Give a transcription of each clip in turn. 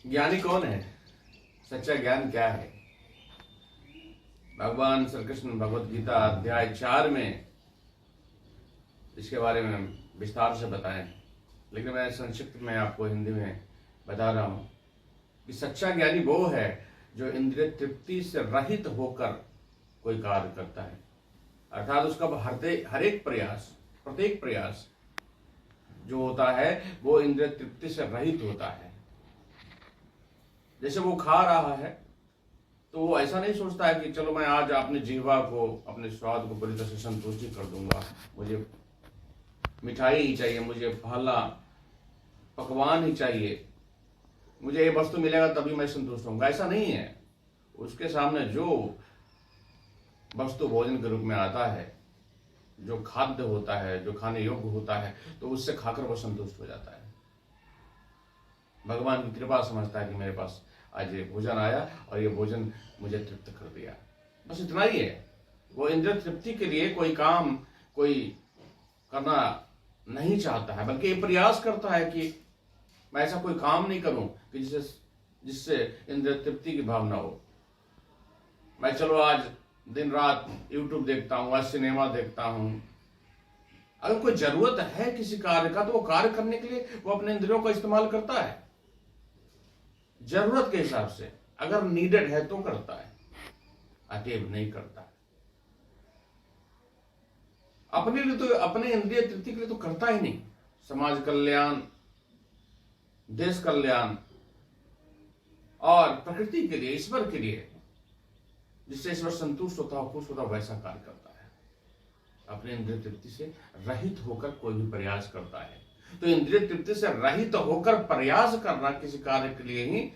ज्ञानी कौन है? सच्चा ज्ञान क्या है? भगवान श्री कृष्ण भगवत गीता अध्याय 4 में इसके बारे में विस्तार से बताएं, लेकिन मैं संक्षिप्त में आपको हिंदी में बता रहा हूं कि सच्चा ज्ञानी वो है जो इंद्रिय तृप्ति से रहित होकर कोई कार्य करता है, अर्थात उसका हर एक प्रयास, प्रत्येक प्रयास जो होता है वो इंद्रिय तृप्ति से रहित होता है। जैसे वो खा रहा है तो वो ऐसा नहीं सोचता है कि चलो मैं आज अपने जीवा को, अपने स्वाद को पूरी तरह से संतुष्टि कर दूंगा, मुझे मिठाई ही चाहिए, मुझे फला पकवान ही चाहिए, मुझे ये वस्तु मिलेगा तभी मैं संतुष्ट होऊंगा। ऐसा नहीं है। उसके सामने जो वस्तु भोजन के रूप में आता है, जो खाद्य होता है, जो खाने योग्य होता है, तो उससे खाकर वो संतुष्ट हो जाता है। भगवान की कृपा समझता है कि मेरे पास आज ये भोजन आया और ये भोजन मुझे तृप्त कर दिया, बस इतना ही है। वो इंद्रिय तृप्ति के लिए कोई काम कोई करना नहीं चाहता है, बल्कि ये प्रयास करता है कि मैं ऐसा कोई काम नहीं करूं कि जिससे इंद्रिय तृप्ति की भावना हो। मैं चलो आज दिन रात यूट्यूब देखता हूं, आज सिनेमा देखता हूं। अगर कोई जरूरत है किसी कार्य का तो वो कार्य करने के लिए वो अपने इंद्रियों का इस्तेमाल करता है, जरूरत के हिसाब से। अगर नीडेड है तो करता है, अतएव नहीं करता। अपने लिए तो, अपने इंद्रिय तृप्ति के लिए तो करता ही नहीं। समाज कल्याण, देश कल्याण और प्रकृति के लिए, ईश्वर के लिए, जिससे ईश्वर संतुष्ट होता हो, खुश होता हो, वैसा कार्य करता है। अपने इंद्रिय तृप्ति से रहित होकर कोई भी प्रयास करता है। तो इंद्रिय तृप्ति से रहित होकर प्रयास करना किसी कार्य के लिए ही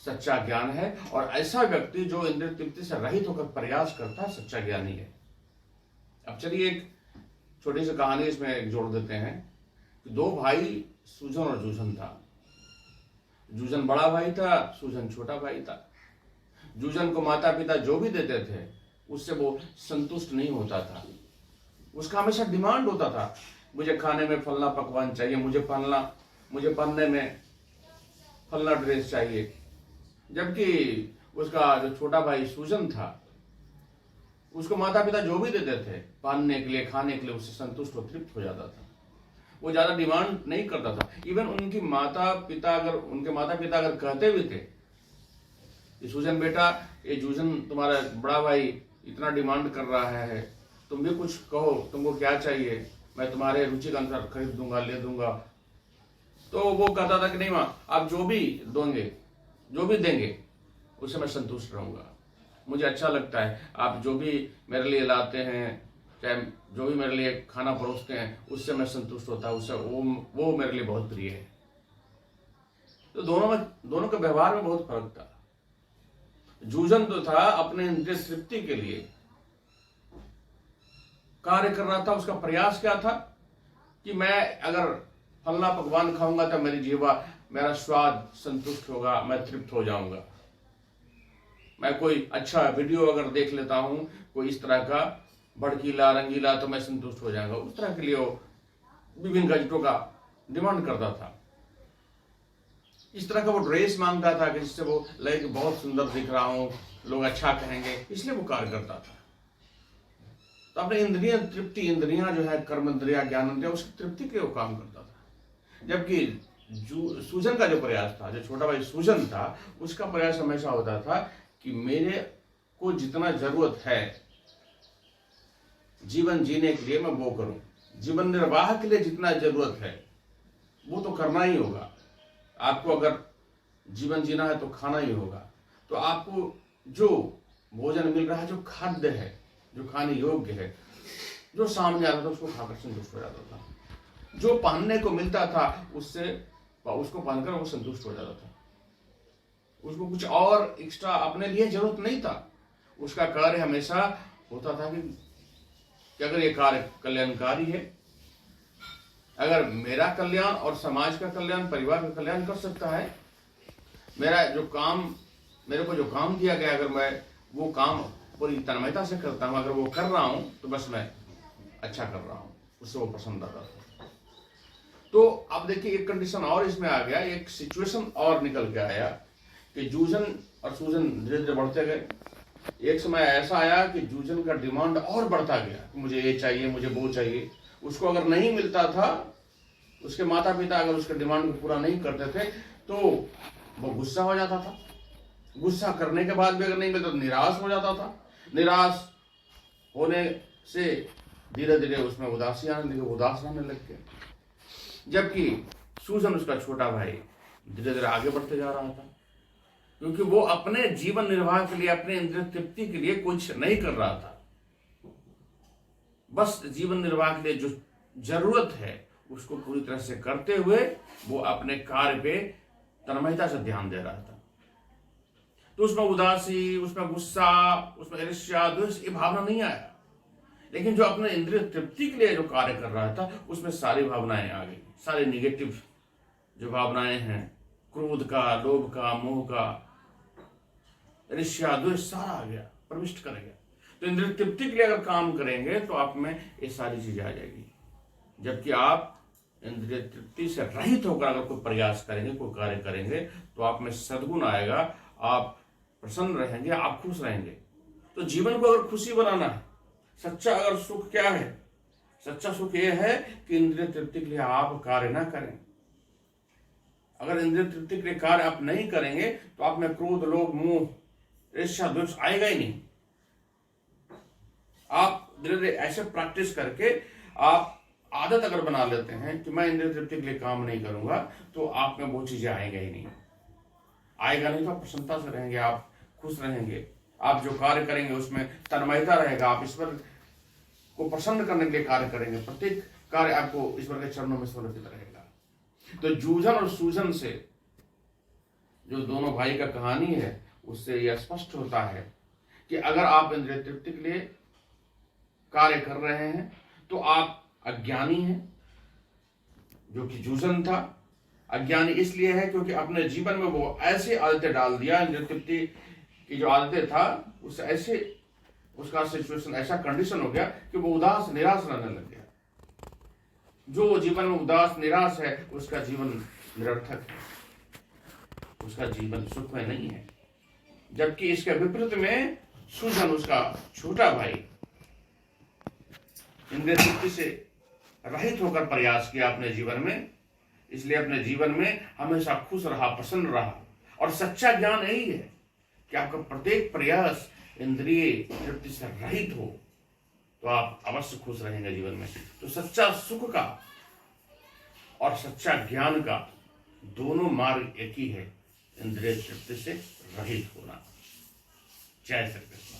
सच्चा ज्ञान है। और ऐसा व्यक्ति जो इंद्रिय तृप्ति से रहित होकर प्रयास करता है, सच्चा ज्ञानी है। अब चलिए एक छोटी सी कहानी इसमें जोड़ देते हैं कि दो भाई सूजन और जूझन था। जूझन बड़ा भाई था, सूजन छोटा भाई था। जूझन को माता पिता जो भी देते थे उससे वो संतुष्ट नहीं होता था। उसका हमेशा डिमांड होता था, मुझे खाने में फलना पकवान चाहिए, मुझे पहनने में फलना ड्रेस चाहिए। जबकि उसका जो छोटा भाई सूजन था, उसको माता पिता जो भी देते थे पहनने के लिए, खाने के लिए, उससे संतुष्ट और तृप्त हो जाता था। वो ज्यादा डिमांड नहीं करता था। इवन उनके माता पिता अगर कहते भी थे कि सूजन बेटा, ये जूझन तुम्हारा बड़ा भाई इतना डिमांड कर रहा है, तुम भी कुछ कहो, तुमको क्या चाहिए, मैं तुम्हारे रुचि के अनुसार खरीद दूंगा, ले दूंगा। तो वो कहता था कि नहीं माँ, आप जो भी देंगे उससे मैं संतुष्ट रहूंगा। मुझे अच्छा लगता है, आप जो भी मेरे लिए लाते हैं, चाहे जो भी मेरे लिए खाना परोसते हैं, उससे मैं संतुष्ट होता हूँ, उससे वो मेरे लिए बहुत प्रिय है। तो दोनों के व्यवहार में बहुत फर्क था। जूझन तो था अपने इंद्रिय तृप्ति के लिए कार्य कर रहा था। उसका प्रयास क्या था कि मैं अगर फलना पकवान खाऊंगा तो मेरा स्वाद संतुष्ट होगा, मैं तृप्त हो जाऊंगा। मैं कोई अच्छा वीडियो अगर देख लेता हूं, कोई इस तरह का भड़कीला रंगीला, तो मैं संतुष्ट हो जाऊंगा। उस तरह के लिए वो विभिन्न गैजेटों का डिमांड करता था। इस तरह का वो ड्रेस मांगता था कि जिससे वो लगे कि बहुत सुंदर दिख रहा हूं, लोग अच्छा कहेंगे, इसलिए वो कार्य करता था। तो अपने इंद्रिय तृप्ति, इंद्रियां जो है कर्म इंद्रिया, ज्ञान इंद्रिया, उसकी तृप्ति के लिए वो काम करता था। जबकि सूजन का जो प्रयास था, जो छोटा भाई सूजन था, उसका प्रयास हमेशा होता था कि मेरे को जितना जरूरत है जीवन जीने के लिए मैं वो करूं, जीवन निर्वाह के लिए जितना जरूरत है वो तो करना ही होगा। आपको अगर जीवन जीना है तो खाना ही होगा। तो आपको जो भोजन मिल रहा है, जो खाद्य है, जो खाने योग्य है, जो सामने आता था उसको खाकर संतुष्ट हो जाता था। जो पहनने को मिलता था उसको पहनकर वो संतुष्ट हो जाता था। उसको कुछ और एक्स्ट्रा अपने लिए जरूरत नहीं था। उसका कार्य हमेशा होता था कि अगर ये कार्य कल्याणकारी है, अगर मेरा कल्याण और समाज का कल्याण, परिवार का कल्याण कर सकता है, मेरे को जो काम दिया गया, अगर मैं वो काम पूरी तन्मयता से करता हूं, अगर वो कर रहा हूं तो बस मैं अच्छा कर रहा हूं, उससे वो पसंद आता था। तो अब देखिए एक कंडीशन और इसमें आ गया, एक सिचुएशन और निकल के आया कि जूझन और सूजन धीरे धीरे बढ़ते गए। एक समय ऐसा आया कि जूझन का डिमांड और बढ़ता गया, मुझे ये चाहिए, मुझे वो चाहिए। उसको अगर नहीं मिलता था, उसके माता पिता अगर उसके डिमांड को पूरा नहीं करते थे तो वो गुस्सा हो जाता था। गुस्सा करने के बाद भी अगर नहीं मिलता तो निराश हो जाता था। निराश होने से धीरे धीरे उसमें उदासी आने लगी, उदास रहने लग गया। जबकि सूजन, उसका छोटा भाई, धीरे धीरे आगे बढ़ते जा रहा था, क्योंकि वो अपने जीवन निर्वाह के लिए, अपने इंद्रिय तृप्ति के लिए कुछ नहीं कर रहा था। बस जीवन निर्वाह के लिए जो जरूरत है उसको पूरी तरह से करते हुए वो अपने कार्य पे तन्मयता से ध्यान दे रहा था। तो उसमें उदासी, उसमें गुस्सा, उसमें ईर्ष्या, द्वेष, ये भावना नहीं आया। लेकिन जो अपने इंद्रिय तृप्ति के लिए जो कार्य कर रहा था उसमें सारी भावनाएं आ गई, सारी निगेटिव जो भावनाएं हैं, क्रोध का, लोभ का, मोह का, ईर्ष्या, द्वेष, सारा आ गया, प्रविष्ट कर गया। तो इंद्रिय तृप्ति के लिए अगर काम करेंगे तो आप में ये सारी चीजें आ जाएगी। जबकि आप इंद्रिय तृप्ति से रहित होकर अगर कोई प्रयास करेंगे, कोई कार्य करेंगे, तो आप में सद्गुण आएगा, आप प्रसन्न रहेंगे, आप खुश रहेंगे। तो जीवन को अगर खुशी बनाना है, सच्चा अगर सुख क्या है, सच्चा सुख यह है कि इंद्रिय तृप्ति के लिए आप कार्य ना करें। अगर इंद्रिय तृप्ति के लिए कार्य आप नहीं करेंगे तो आप में क्रोध, लोभ, मोह, ईर्ष्या, द्वेष आएगा ही नहीं। आप धीरे धीरे ऐसे प्रैक्टिस करके आप आदत अगर बना लेते हैं कि मैं इंद्रिय तृप्ति के लिए काम नहीं करूंगा, तो आप में वो चीजें आएगा ही नहीं। आएगा नहीं तो आप प्रसन्नता से रहेंगे, आप खुश रहेंगे, आप जो कार्य करेंगे उसमें तन्मयता रहेगा, आप ईश्वर को प्रसन्न करने के लिए कार्य करेंगे, प्रत्येक कार्य आपको ईश्वर के चरणों में समर्पित रहेगा। तो जूझन और सूजन से जो दोनों भाई का कहानी है उससे यह स्पष्ट होता है कि अगर आप इंद्रिय तृप्ति के लिए कार्य कर रहे हैं तो आप अज्ञानी हैं, जो कि जूझन था। अज्ञानी इसलिए है क्योंकि अपने जीवन में वो ऐसी आदतें डाल दिया, इंद्रिय तृप्ति की जो आदतें था उससे ऐसे उसका सिचुएशन, ऐसा कंडीशन हो गया कि वो उदास, निराश रहने लग गया। जो जीवन में उदास, निराश है उसका जीवन निरर्थक है, उसका जीवन सुखमय नहीं है। जबकि इसके विपरीत में सूजन, उसका छोटा भाई, इंद्रिय तृप्ति से रहित होकर प्रयास किया अपने जीवन में, इसलिए अपने जीवन में हमेशा खुश रहा, प्रसन्न रहा। और सच्चा ज्ञान यही है कि आपका प्रत्येक प्रयास इंद्रिय तृप्ति से रहित हो तो आप अवश्य खुश रहेंगे जीवन में। तो सच्चा सुख का और सच्चा ज्ञान का दोनों मार्ग एक ही है, इंद्रिय तृप्ति से रहित होना। जय श्री कृष्ण।